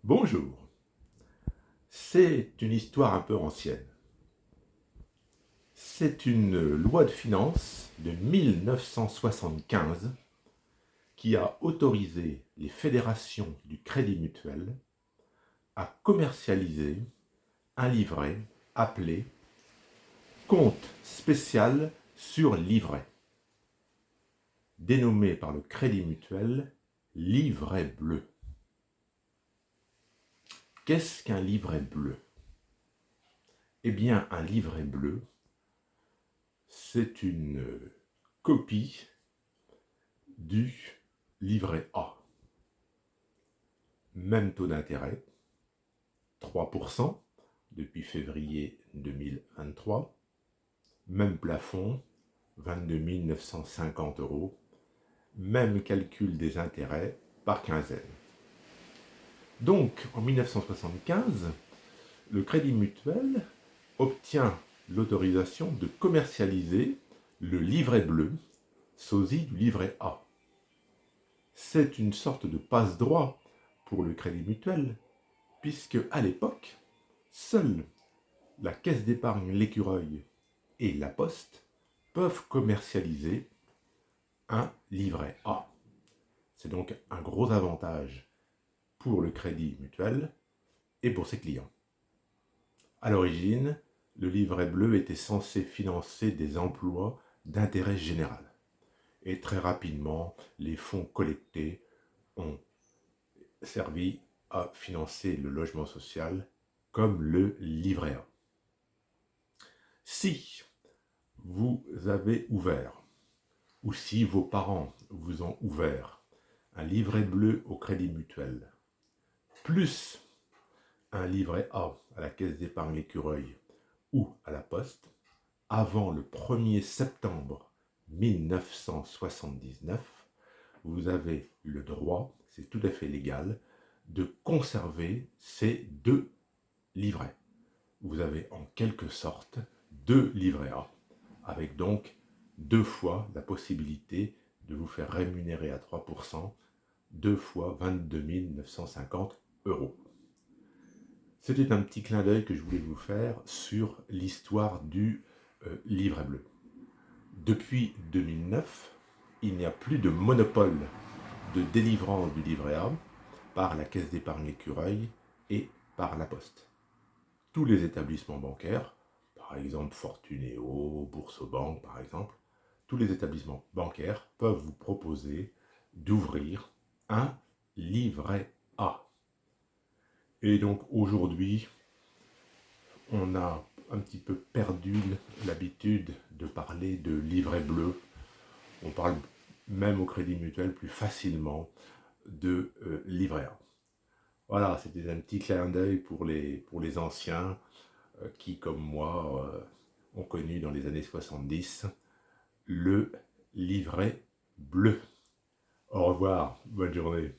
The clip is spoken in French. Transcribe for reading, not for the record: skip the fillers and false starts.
Bonjour, c'est une histoire un peu ancienne. C'est une loi de finances de 1975 qui a autorisé les fédérations du Crédit Mutuel à commercialiser un livret appelé Compte spécial sur livret, dénommé par le Crédit Mutuel livret bleu. Qu'est-ce qu'un livret bleu? Eh bien, un livret bleu, c'est une copie du livret A. Même taux d'intérêt, 3% depuis février 2023. Même plafond, 22 950 €. Même calcul des intérêts par quinzaine. Donc, en 1975, le Crédit Mutuel obtient l'autorisation de commercialiser le livret bleu, sosie du livret A. C'est une sorte de passe-droit pour le Crédit Mutuel, puisque à l'époque, seule la Caisse d'épargne L'Écureuil et la Poste peuvent commercialiser un livret A. C'est donc un gros avantage pour le Crédit Mutuel et pour ses clients. À l'origine, le livret bleu était censé financer des emplois d'intérêt général. Et très rapidement, les fonds collectés ont servi à financer le logement social comme le livret A. Si vous avez ouvert, ou si vos parents vous ont ouvert un livret bleu au Crédit Mutuel, plus un livret A à la Caisse d'épargne L'Écureuil ou à la Poste, avant le 1er septembre 1979, vous avez le droit, c'est tout à fait légal, de conserver ces deux livrets. Vous avez en quelque sorte deux livrets A, avec donc deux fois la possibilité de vous faire rémunérer à 3%, deux fois 22 950 €. C'était un petit clin d'œil que je voulais vous faire sur l'histoire du livret bleu. Depuis 2009, il n'y a plus de monopole de délivrance du livret A par la Caisse d'épargne L'Écureuil et par la Poste. Tous les établissements bancaires, par exemple Fortunéo, Boursorama par exemple, tous les établissements bancaires peuvent vous proposer d'ouvrir un livret A. Et donc aujourd'hui, on a un petit peu perdu l'habitude de parler de livret bleu. On parle même au Crédit Mutuel plus facilement de livret A. Voilà, c'était un petit clin d'œil pour les anciens qui, comme moi, ont connu dans les années 70 le livret bleu. Au revoir, bonne journée.